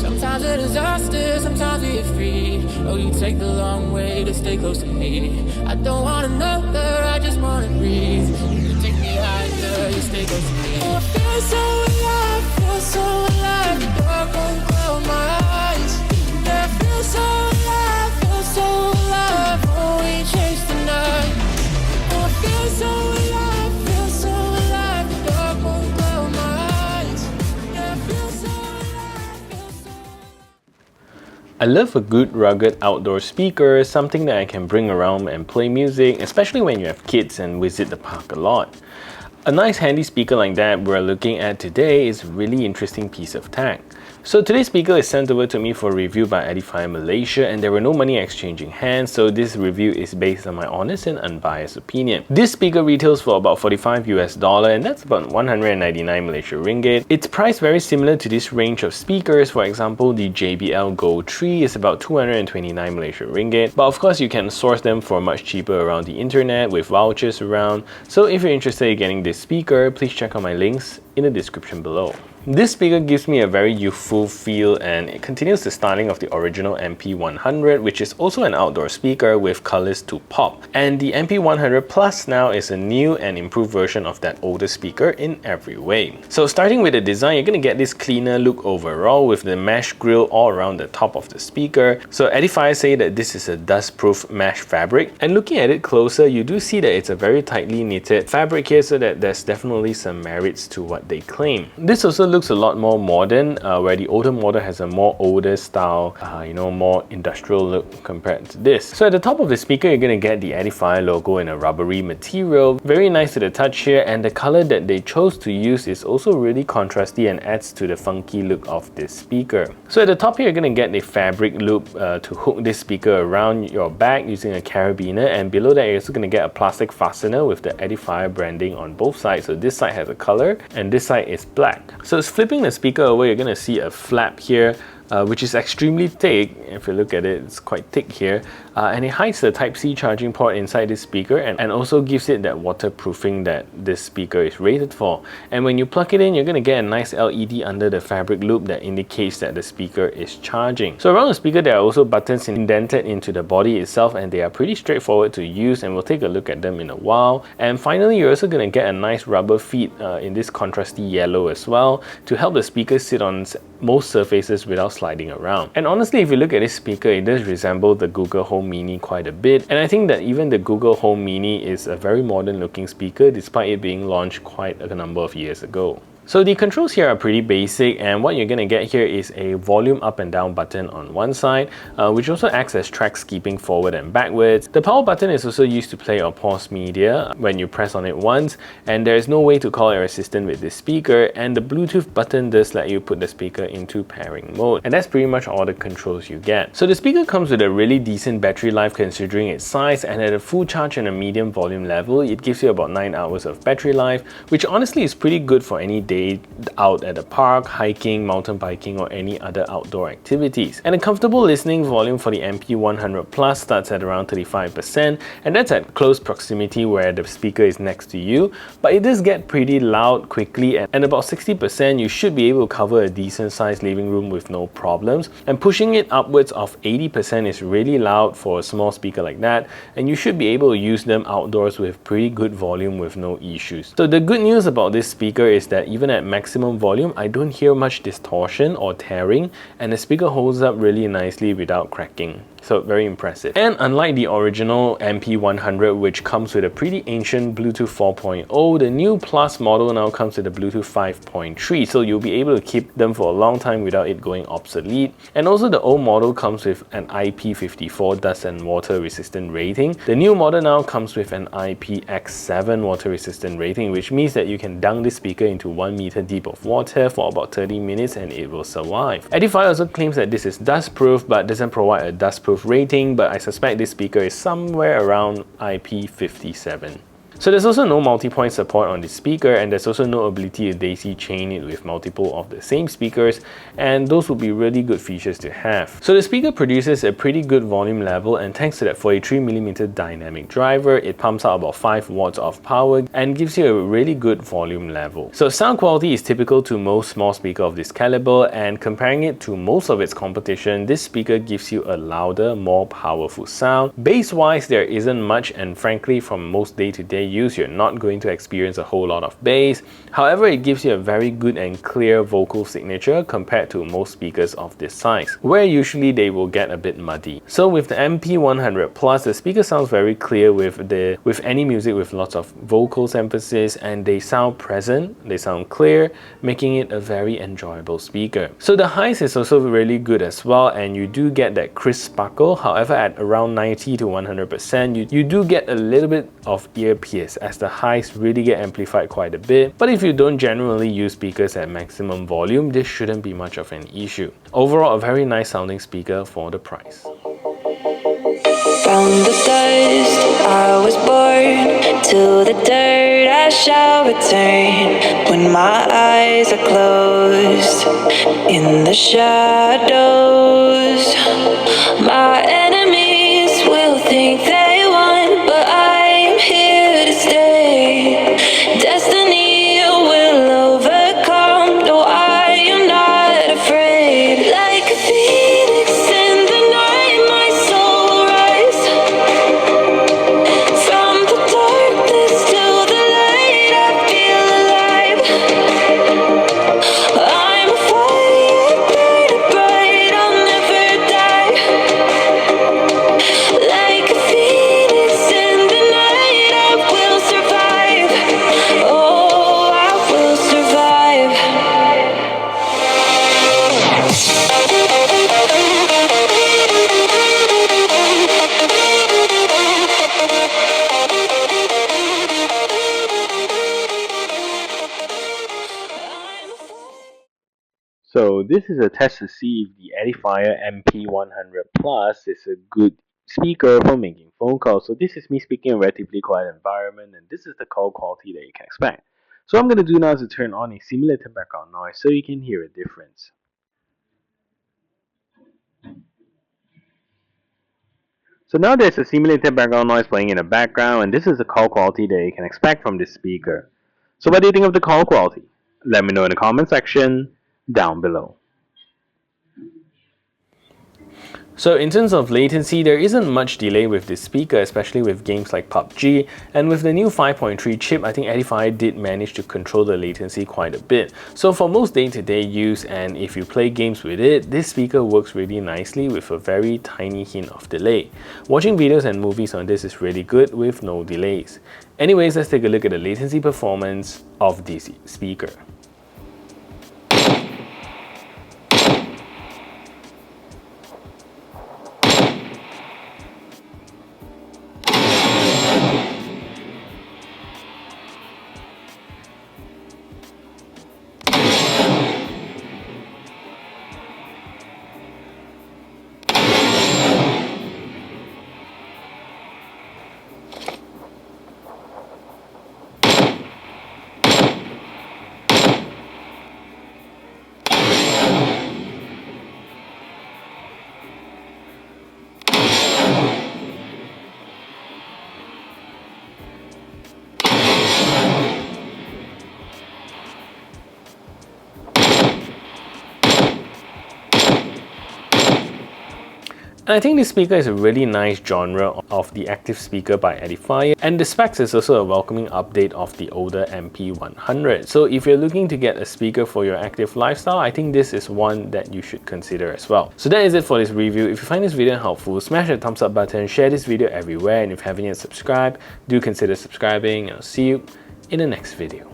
Sometimes a disaster, sometimes we are free. Oh, you take the long way to stay close to me. I don't wanna know her, I just wanna breathe. You take me higher, you stay close to me. Oh, I feel so alive, feel so alive. The dark won't cloud my eyes. Yeah, I feel so alive, feel so alive. Oh, we chase the night. Oh, I feel so alive, feel so alive. The dark won't cloud my eyes. Yeah, I feel so alive, feel so alive. I love a good rugged outdoor speaker, something that I can bring around and play music, especially when you have kids and visit the park a lot. A nice handy speaker like that we're looking at today is a really interesting piece of tech. So today's speaker is sent over to me for review by Edifier Malaysia, and there were no money exchanging hands, so this review is based on my honest and unbiased opinion. This speaker retails for about $45 US, and that's about 199 Malaysian ringgit. It's priced very similar to this range of speakers. For example, the JBL Go 3 is about 229 Malaysian ringgit, but of course you can source them for much cheaper around the internet with vouchers around. So if you're interested in getting this speaker, please check out my links in the description below. This speaker gives me a very youthful feel, and it continues the styling of the original MP100, which is also an outdoor speaker with colors to pop. And the MP100 Plus now is a new and improved version of that older speaker in every way. So starting with the design, you're going to get this cleaner look overall with the mesh grille all around the top of the speaker. So Edifier say that this is a dust-proof mesh fabric, and looking at it closer, you do see that it's a very tightly knitted fabric here, so that there's definitely some merits to what they claim. This also looks a lot more modern, where the older model has a more older style, more industrial look compared to this. So at the top of the speaker, you're going to get the Edifier logo in a rubbery material. Very nice to the touch here, and the color that they chose to use is also really contrasty and adds to the funky look of this speaker. So at the top here, you're going to get the fabric loop to hook this speaker around your back using a carabiner, and below that you're also going to get a plastic fastener with the Edifier branding on both sides. So this side has a color and this side is black. So it's flipping the speaker over, you're going to see a flap here, which is extremely thick. If you look at it, it's quite thick here, and it hides the Type-C charging port inside this speaker, and also gives it that waterproofing that this speaker is rated for. And when you plug it in, you're going to get a nice LED under the fabric loop that indicates that the speaker is charging. So around the speaker, there are also buttons indented into the body itself, and they are pretty straightforward to use, and we'll take a look at them in a while. And finally, you're also going to get a nice rubber feet in this contrasty yellow as well to help the speaker sit on most surfaces without sliding around. And honestly, if you look at this speaker, it does resemble the Google Home Mini quite a bit, and I think that even the Google Home Mini is a very modern looking speaker despite it being launched quite a number of years ago. So the controls here are pretty basic, and what you're going to get here is a volume up and down button on one side, which also acts as track skipping forward and backwards. The power button is also used to play or pause media when you press on it once, and there is no way to call your assistant with this speaker, and the Bluetooth button does let you put the speaker into pairing mode. And that's pretty much all the controls you get. So the speaker comes with a really decent battery life considering its size, and at a full charge and a medium volume level, it gives you about 9 hours of battery life, which honestly is pretty good for any day out at the park, hiking, mountain biking, or any other outdoor activities. And a comfortable listening volume for the MP100 Plus starts at around 35%, and that's at close proximity where the speaker is next to you, but it does get pretty loud quickly, and about 60% you should be able to cover a decent sized living room with no problems. And pushing it upwards of 80% is really loud for a small speaker like that, and you should be able to use them outdoors with pretty good volume with no issues. So the good news about this speaker is that even at maximum volume, I don't hear much distortion or tearing, and the speaker holds up really nicely without cracking. So very impressive. And unlike the original MP100, which comes with a pretty ancient Bluetooth 4.0, the new Plus model now comes with a Bluetooth 5.3, so you'll be able to keep them for a long time without it going obsolete. And also the old model comes with an IP54 dust and water resistant rating. The new model now comes with an IPX7 water resistant rating, which means that you can dunk this speaker into 1 meter deep of water for about 30 minutes and it will survive. Edifier also claims that this is dust proof but doesn't provide a dust proof rating, but I suspect this speaker is somewhere around IP57. So there's also no multi-point support on the speaker, and there's also no ability to daisy chain it with multiple of the same speakers, and those would be really good features to have. So the speaker produces a pretty good volume level, and thanks to that 43mm dynamic driver, it pumps out about 5 watts of power and gives you a really good volume level. So sound quality is typical to most small speaker of this caliber, and comparing it to most of its competition, this speaker gives you a louder, more powerful sound. Bass-wise, there isn't much, and frankly, from most day-to-day use, you're not going to experience a whole lot of bass. However, it gives you a very good and clear vocal signature compared to most speakers of this size, where usually they will get a bit muddy. So with the MP100 Plus, the speaker sounds very clear with any music with lots of vocals emphasis, and they sound present, they sound clear, making it a very enjoyable speaker. So the highs is also really good as well, and you do get that crisp sparkle. However, at around 90 to 100%, you do get a little bit of ear pierce, as the highs really get amplified quite a bit. But if you don't generally use speakers at maximum volume, this shouldn't be much of an issue. Overall, a very nice sounding speaker for the price. From the dust I was born, to the dirt I shall return. When my eyes are closed, in the shadows, my enemies will think they won, but I'm here to stay. Destiny will overcome, no, I am not afraid. Like a phoenix in the night, my soul will rise. From the darkness to the light, I feel alive. I'm a fire burning bright, I'll never die. Like a phoenix in the night, I will survive. Oh, I will survive. So this is a test to see if the Edifier MP100 Plus is a good speaker for making phone calls. So this is me speaking in a relatively quiet environment, and this is the call quality that you can expect. So what I'm going to do now is to turn on a simulated background noise so you can hear a difference. So now there's a simulated background noise playing in the background, and this is the call quality that you can expect from this speaker. So what do you think of the call quality? Let me know in the comment section down below. So in terms of latency, there isn't much delay with this speaker, especially with games like PUBG, and with the new 5.3 chip, I think Edifier did manage to control the latency quite a bit. So for most day-to-day use, and if you play games with it, this speaker works really nicely with a very tiny hint of delay. Watching videos and movies on this is really good with no delays. Anyways, let's take a look at the latency performance of this speaker. And I think this speaker is a really nice genre of the active speaker by Edifier, and the specs is also a welcoming update of the older MP100. So if you're looking to get a speaker for your active lifestyle, I think this is one that you should consider as well. So that is it for this review. If you find this video helpful, smash the thumbs up button, share this video everywhere, and if you haven't yet subscribed, do consider subscribing. I'll see you in the next video.